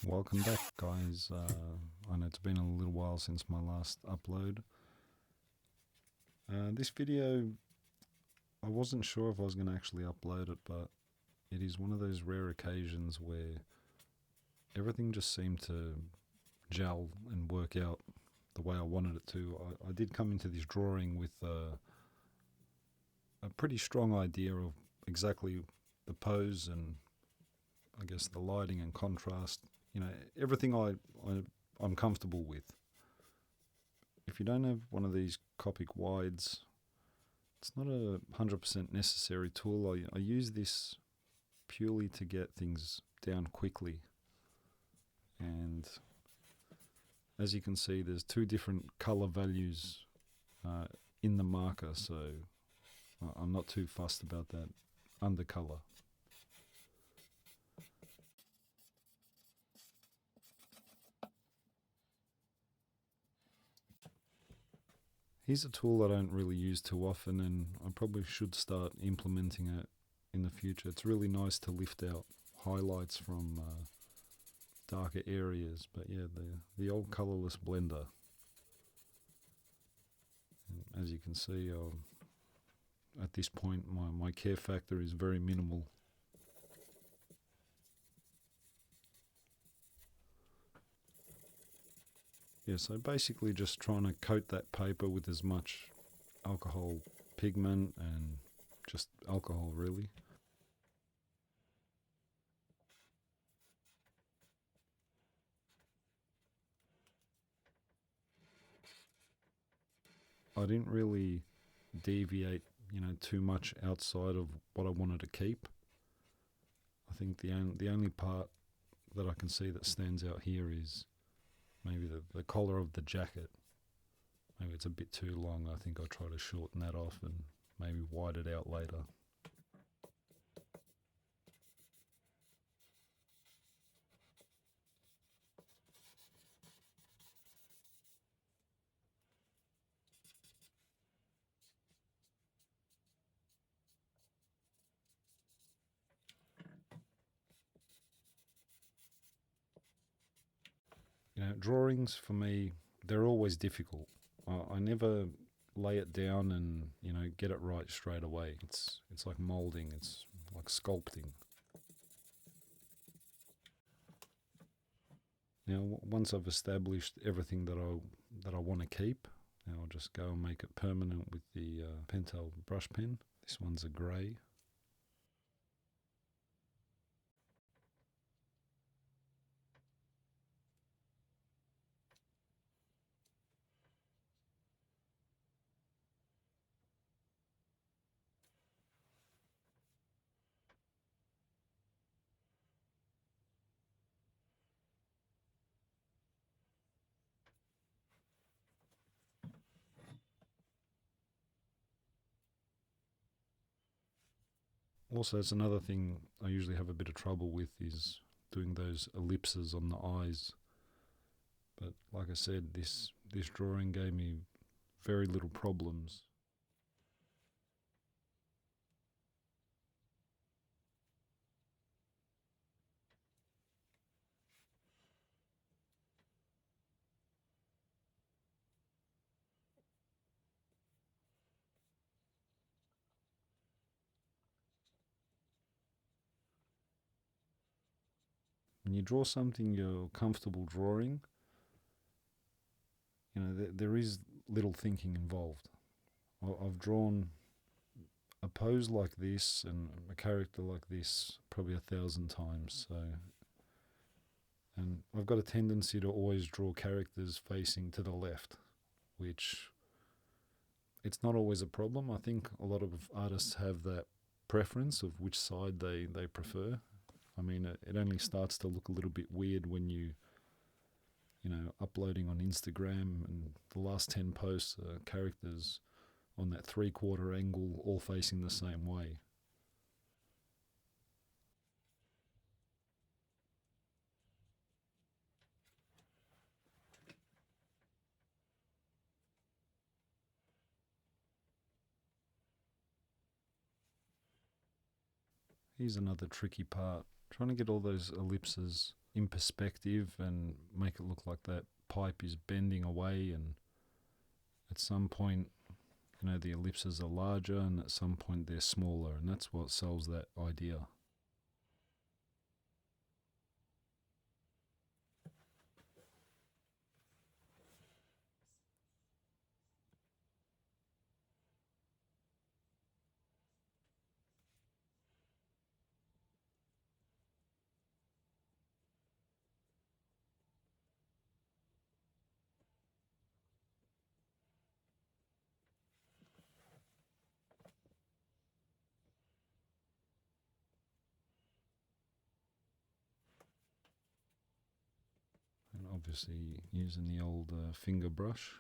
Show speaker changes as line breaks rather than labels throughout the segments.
Welcome back, guys. I know it's been a little while since my last upload. This video, I wasn't sure if I was going to actually upload it, but it is one of those rare occasions where everything just seemed to gel and work out the way I wanted it to. I did come into this drawing with a pretty strong idea of exactly the pose and I guess the lighting and contrast, everything I'm comfortable with. If you don't have one of these Copic wides, it's not a 100% necessary tool. I use this purely to get things down quickly. And as you can see, there's two different color values in the marker, so I'm not too fussed about that undercolor. Here's a tool I don't really use too often, and I probably should start implementing it in the future. It's really nice to lift out highlights from darker areas, but yeah, the old colorless blender. And as you can see, at this point, my care factor is very minimal. Yeah, so basically just trying to coat that paper with as much alcohol pigment and just alcohol, really. I didn't really deviate, too much outside of what I wanted to keep. I think the only part that I can see that stands out here is maybe the collar of the jacket. Maybe it's a bit too long. I think I'll try to shorten that off and maybe wide it out later. Drawings for me, they're always difficult. I never lay it down and get it right straight away. It's like molding. It's like sculpting. Now, once I've established everything that I want to keep, now I'll just go and make it permanent with the Pentel brush pen. This one's a grey. Also, it's another thing I usually have a bit of trouble with is doing those ellipses on the eyes. But like I said, this drawing gave me very little problems. When you draw something you're comfortable drawing, there is little thinking involved. I've drawn a pose like this and a character like this probably 1,000 times. And I've got a tendency to always draw characters facing to the left, which it's not always a problem. I think a lot of artists have that preference of which side they prefer. I mean, it only starts to look a little bit weird when uploading on Instagram and the last 10 posts are characters on that 3/4 angle all facing the same way. Here's another tricky part. Trying to get all those ellipses in perspective and make it look like that pipe is bending away, and at some point, the ellipses are larger, and at some point they're smaller, and that's what sells that idea. And obviously using the old finger brush.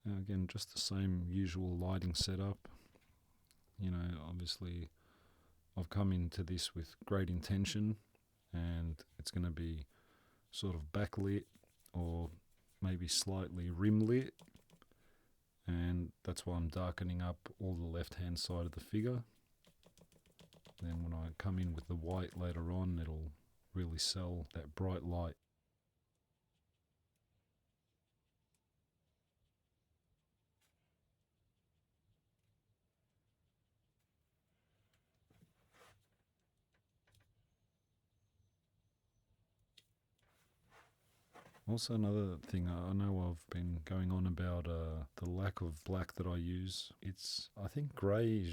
Now again, just the same usual lighting setup. Obviously I've come into this with great intention, and it's going to be sort of backlit or maybe slightly rim lit, and that's why I'm darkening up all the left hand side of the figure. Then when I come in with the white later on, it'll really sell that bright light. Also, another thing, I know I've been going on about the lack of black that I use. I think grey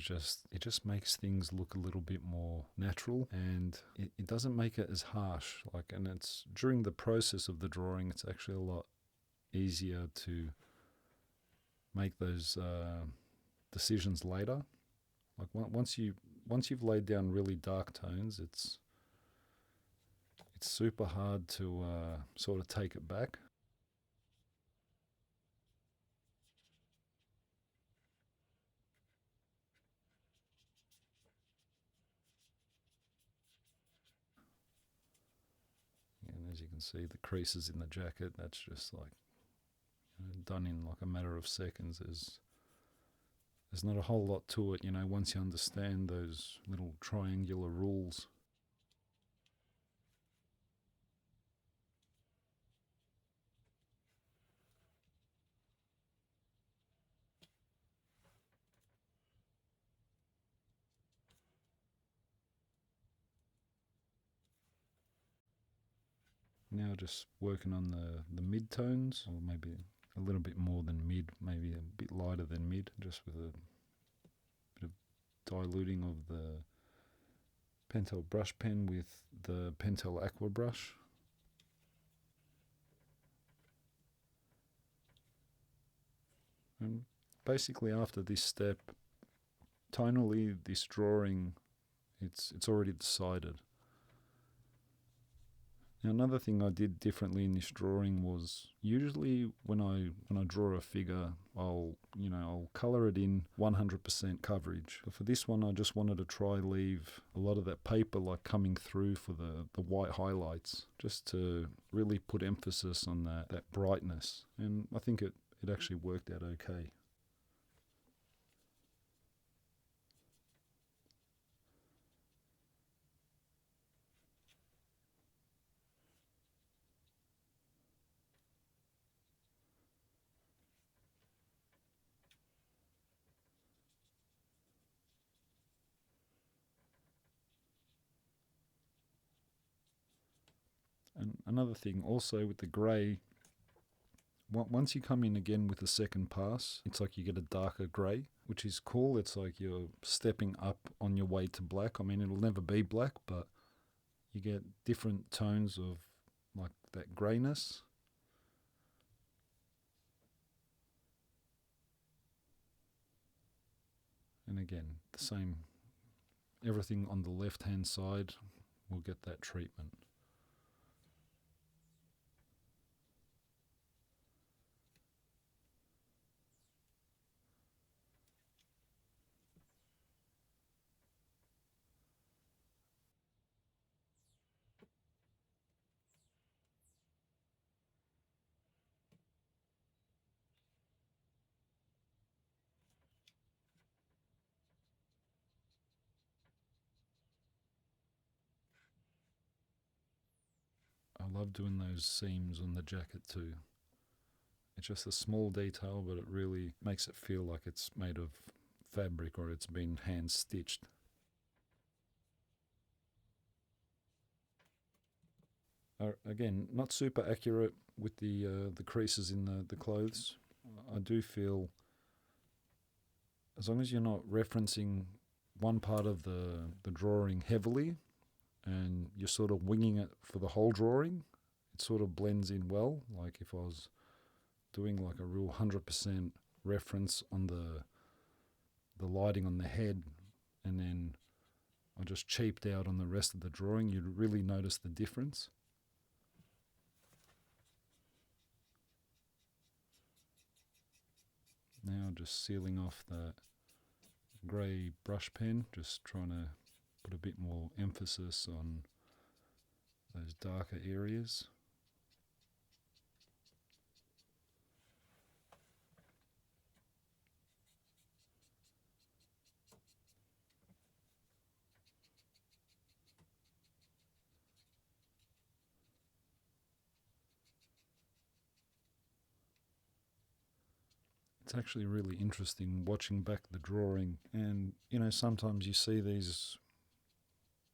it just makes things look a little bit more natural, and it doesn't make it as harsh. And it's during the process of the drawing, it's actually a lot easier to make those decisions later. Like once you've laid down really dark tones, it's super hard to sort of take it back. And as you can see, the creases in the jacket, that's just like done in like a matter of seconds. There's not a whole lot to it, once you understand those little triangular rules. Now just working on the mid-tones, or maybe a little bit more than mid, maybe a bit lighter than mid, just with a bit of diluting of the Pentel brush pen with the Pentel Aqua brush. And basically after this step, tonally this drawing, it's already decided. Now another thing I did differently in this drawing was usually when I draw a figure, I'll colour it in 100% coverage. But for this one, I just wanted to try leave a lot of that paper like coming through for the white highlights, just to really put emphasis on that brightness. And I think it actually worked out okay. And another thing also with the grey, once you come in again with a second pass, it's like you get a darker grey, which is cool. It's like you're stepping up on your way to black. I mean, it'll never be black, but you get different tones of like that greyness. And again, the same, everything on the left hand side will get that treatment. I love doing those seams on the jacket too. It's just a small detail, but it really makes it feel like it's made of fabric or it's been hand stitched. Again, not super accurate with the creases in the clothes. I do feel as long as you're not referencing one part of the drawing heavily and you're sort of winging it for the whole drawing, it sort of blends in well. Like if I was doing like a real 100% reference on the lighting on the head and then I just cheaped out on the rest of the drawing, you'd really notice the difference. Now just sealing off that grey brush pen, just trying to put a bit more emphasis on those darker areas. It's actually really interesting watching back the drawing, and sometimes you see these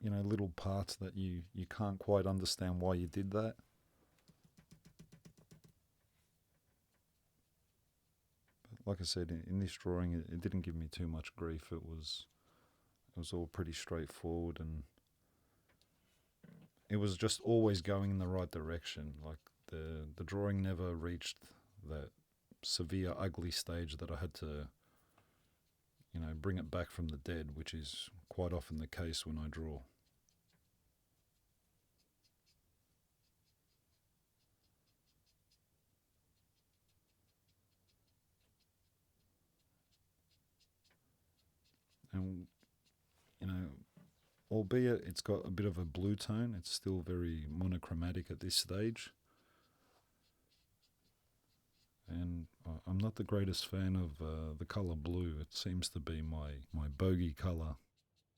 little parts that you can't quite understand why you did that. But like I said, in this drawing, it didn't give me too much grief. It was all pretty straightforward, and it was just always going in the right direction. Like the drawing never reached that severe ugly stage that I had to bring it back from the dead, which is quite often the case when I draw. And albeit it's got a bit of a blue tone, it's still very monochromatic at this stage. And I'm not the greatest fan of the colour blue. It seems to be my bogey colour.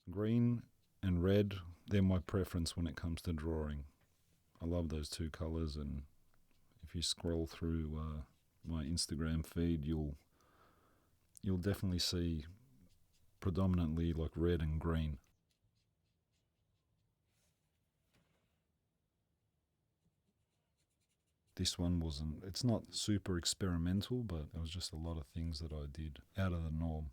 Green and red, they're my preference when it comes to drawing. I love those two colours, and if you scroll through my Instagram feed, you'll definitely see predominantly like red and green. This one it's not super experimental, but it was just a lot of things that I did out of the norm.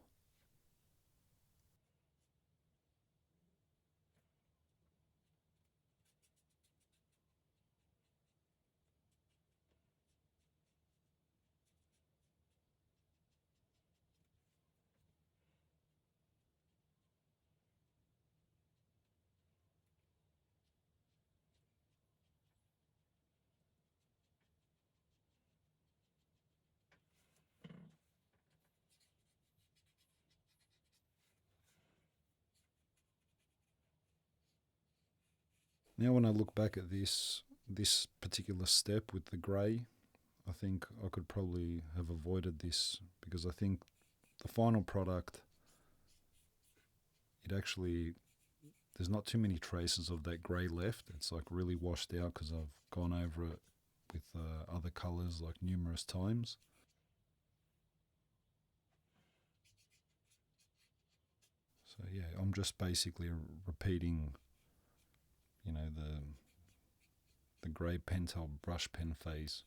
Now when I look back at this particular step with the grey, I think I could probably have avoided this, because I think the final product, it actually, there's not too many traces of that grey left. It's like really washed out because I've gone over it with other colours like numerous times. So yeah, I'm just basically repeating, the grey Pentel brush pen phase.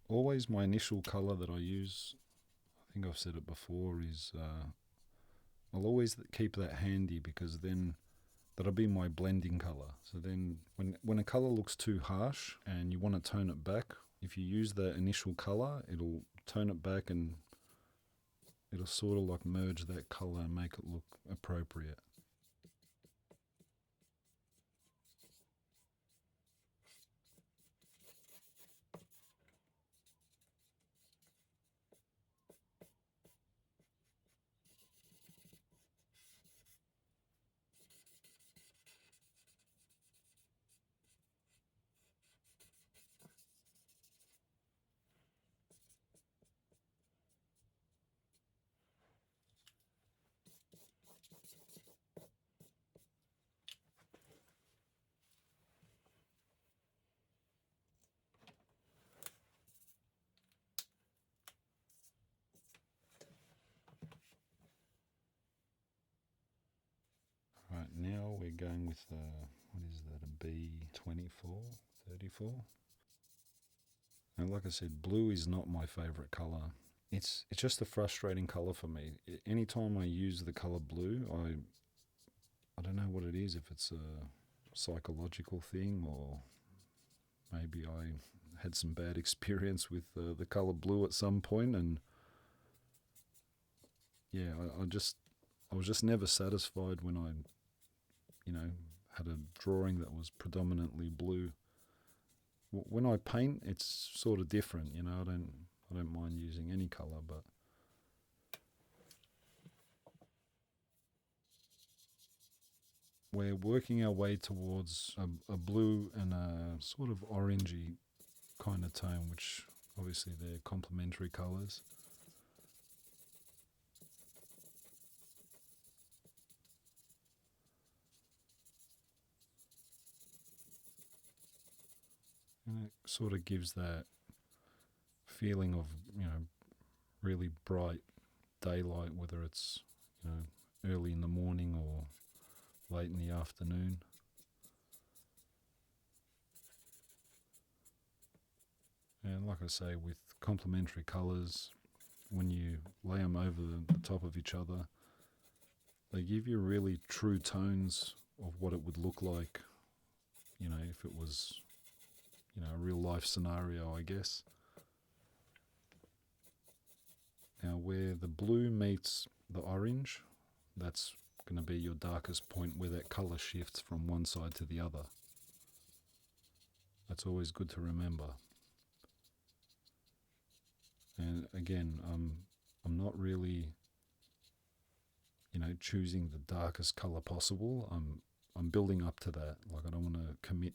Always my initial colour that I use, I think I've said it before, is I'll always keep that handy, because then that'll be my blending color. So then when a color looks too harsh and you want to tone it back, if you use the initial color, it'll tone it back and it'll sort of like merge that color and make it look appropriate. Right, now we're going with, what is that, a B24, 34? And like I said, blue is not my favourite colour. It's just a frustrating colour for me. Anytime I use the colour blue, I don't know what it is, if it's a psychological thing or maybe I had some bad experience with the colour blue at some point, and yeah, I was just never satisfied when I, had a drawing that was predominantly blue. When I paint, it's sort of different, I don't mind using any colour, but we're working our way towards a blue and a sort of orangey kind of tone, which obviously they're complementary colours. And it sort of gives that feeling of, really bright daylight, whether it's, early in the morning or late in the afternoon. And like I say, with complementary colours, when you lay them over the top of each other, they give you really true tones of what it would look like, if it was, a real life scenario, I guess. Now, where the blue meets the orange, that's going to be your darkest point where that colour shifts from one side to the other. That's always good to remember. And again, I'm not really, choosing the darkest colour possible. I'm building up to that. Like, I don't want to commit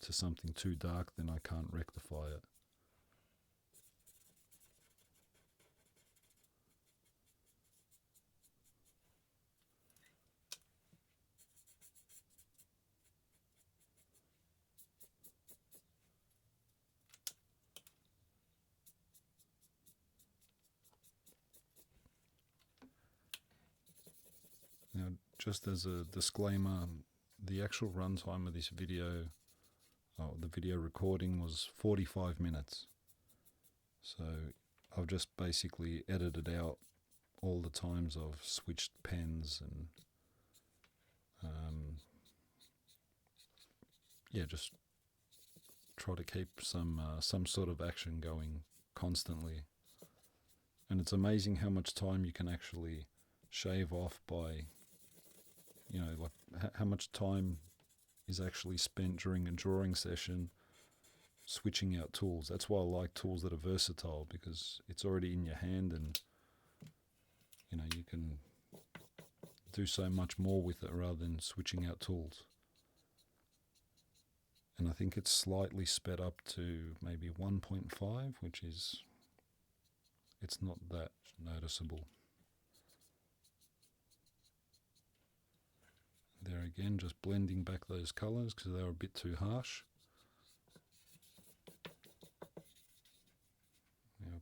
to something too dark, then I can't rectify it. Now, just as a disclaimer, the actual runtime of this video, the video recording, was 45 minutes. So I've just basically edited out all the times I've switched pens and just try to keep some sort of action going constantly. And it's amazing how much time you can actually shave off by, like how much time is actually spent during a drawing session switching out tools. That's why I like tools that are versatile, because it's already in your hand and, you can do so much more with it rather than switching out tools. And I think it's slightly sped up to maybe 1.5, which is, it's not that noticeable. There again, just blending back those colours because they were a bit too harsh. Now,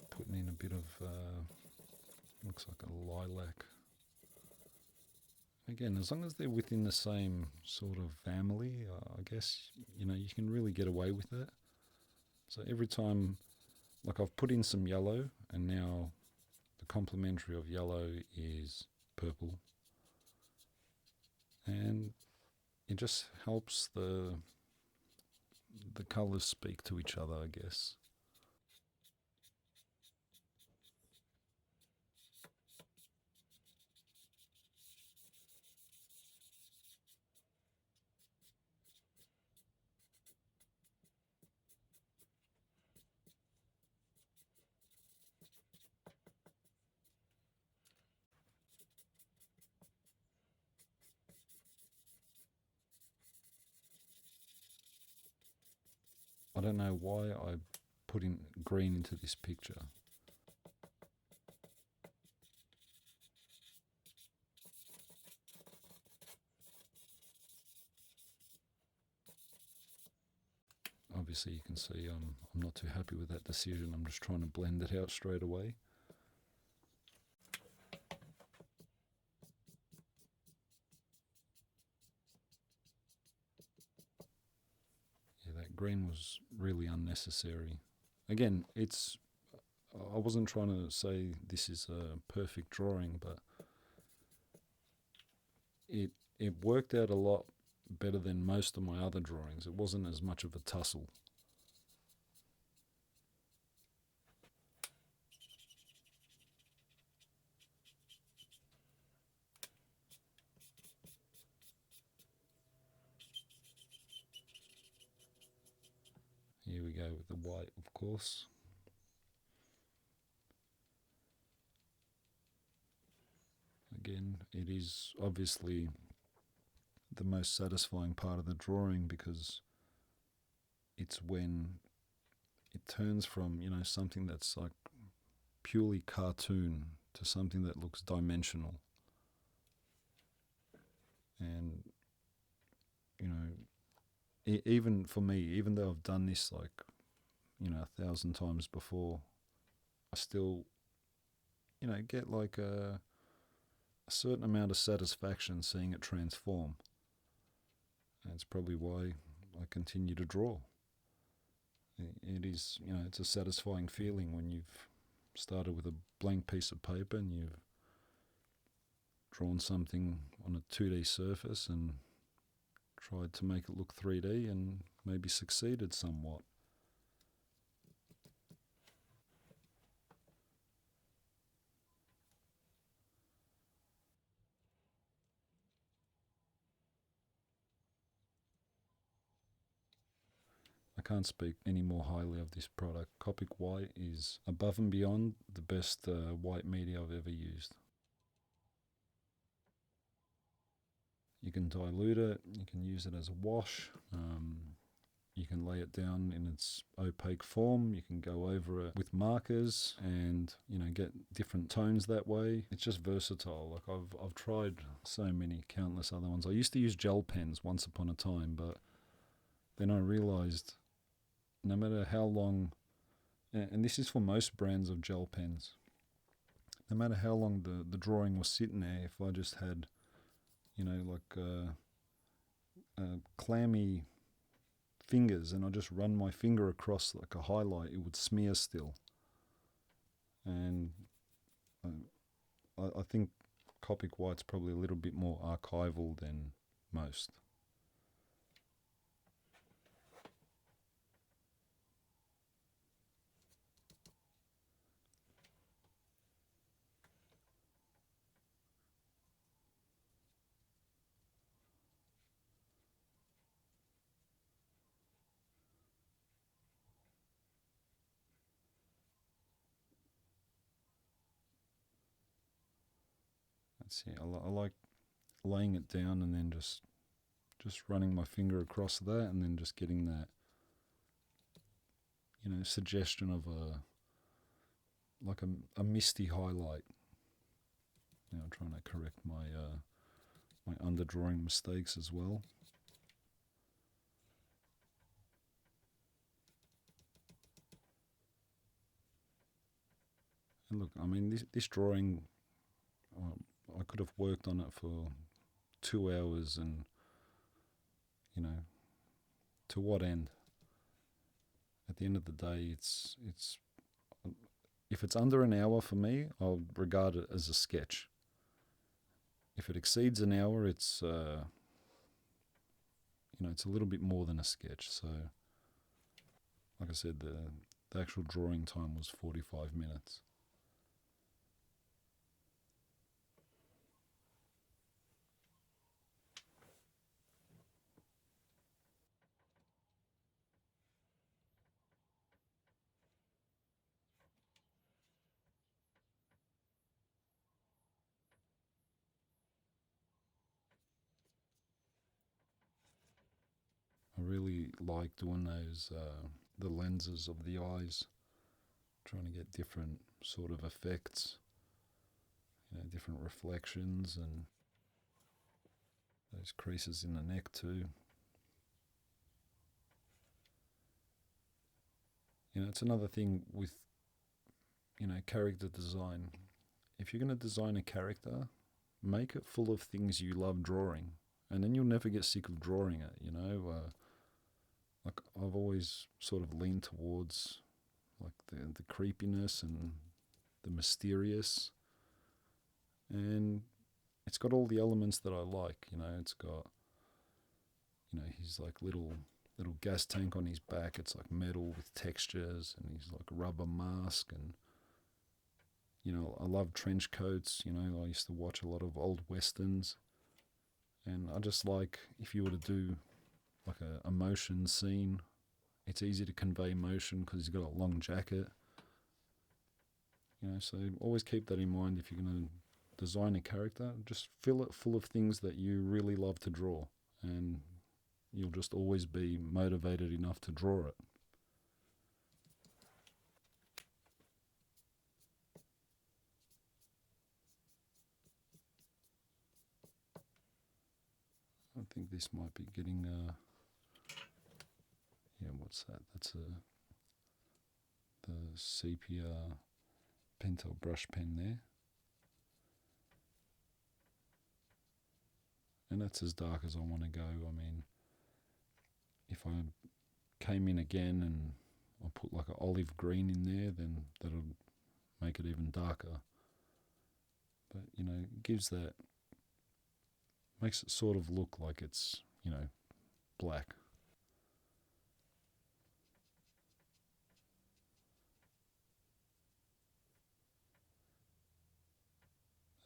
putting in a bit of, looks like a lilac. Again, as long as they're within the same sort of family, I guess, you can really get away with it. So every time, like I've put in some yellow, and now the complementary of yellow is purple, and it just helps the colours speak to each other, I guess. I don't know why I put in green into this picture. Obviously, you can see I'm not too happy with that decision. I'm just trying to blend it out straight away. Yeah, that green was really unnecessary. Again, I wasn't trying to say this is a perfect drawing, but it it worked out a lot better than most of my other drawings. It wasn't as much of a tussle. Here we go with the white, of course. Again, it is obviously the most satisfying part of the drawing because it's when it turns from, something that's like purely cartoon to something that looks dimensional. And, even for me, even though I've done this like, 1,000 times before, I still, get like a certain amount of satisfaction seeing it transform. And it's probably why I continue to draw. It is, it's a satisfying feeling when you've started with a blank piece of paper and you've drawn something on a 2D surface and tried to make it look 3D and maybe succeeded somewhat. I can't speak any more highly of this product. Copic White is above and beyond the best white media I've ever used. You can dilute it, you can use it as a wash, you can lay it down in its opaque form, you can go over it with markers and, get different tones that way. It's just versatile. Like I've tried so many countless other ones. I used to use gel pens once upon a time, but then I realized no matter how long, and this is for most brands of gel pens, no matter how long the drawing was sitting there, if I just had, clammy fingers and I just run my finger across like a highlight, it would smear still. And I think Copic White's probably a little bit more archival than most. That's it. I like laying it down and then just running my finger across that and then just getting that, suggestion of a misty highlight. Trying to correct my underdrawing mistakes as well. And look, I mean, this drawing, I could have worked on it for 2 hours, and to what end? at the end of the day, it's if it's under an hour for me, I'll regard it as a sketch. If it exceeds an hour, it's it's a little bit more than a sketch. So, like I said, the actual drawing time was 45 minutes. I really like doing those, the lenses of the eyes, trying to get different sort of effects, different reflections and those creases in the neck too. It's another thing with, character design. If you're going to design a character, make it full of things you love drawing, and then you'll never get sick of drawing it, like I've always sort of leaned towards like the creepiness and the mysterious, and it's got all the elements that I like. It's got, he's like little gas tank on his back. It's like metal with textures, and he's like a rubber mask, and I love trench coats. I used to watch a lot of old westerns, and I just like, if you were to do like a motion scene, it's easy to convey motion because he's got a long jacket. So always keep that in mind if you're going to design a character. Just fill it full of things that you really love to draw, and you'll just always be motivated enough to draw it. I think this might be getting what's that? That's the sepia Pentel brush pen there. And that's as dark as I want to go. I mean, if I came in again and I put like an olive green in there, then that'll make it even darker. But, it gives that, makes it sort of look like it's, black.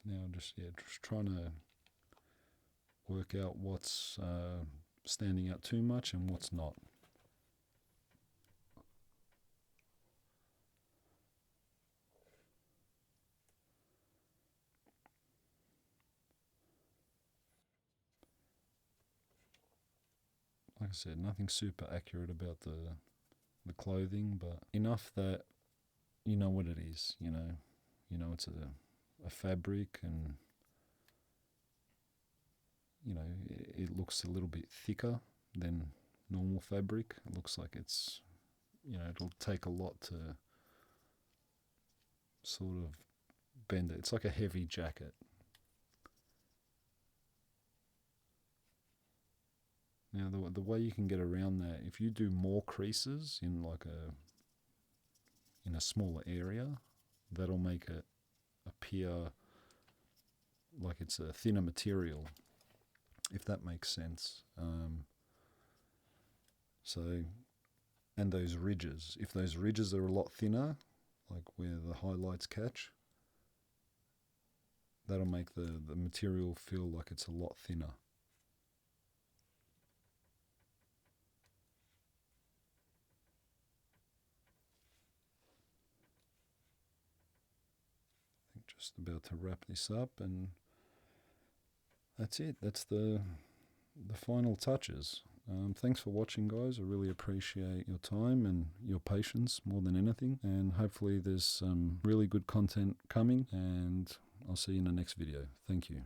Now just trying to work out what's standing out too much and what's not. Like I said, nothing super accurate about the clothing, but enough that you know what it is. It's a fabric, and it looks a little bit thicker than normal fabric. It looks like it's, it'll take a lot to sort of bend it. It's like a heavy jacket. Now the way you can get around that, if you do more creases in a smaller area, that'll make it appear like it's a thinner material, if that makes sense. And those ridges, if those ridges are a lot thinner, like where the highlights catch, that'll make the material feel like it's a lot thinner. I think just about to wrap this up, and that's it. That's the final touches. Thanks for watching, guys. I really appreciate your time and your patience more than anything. And hopefully there's some really good content coming, and I'll see you in the next video. Thank you.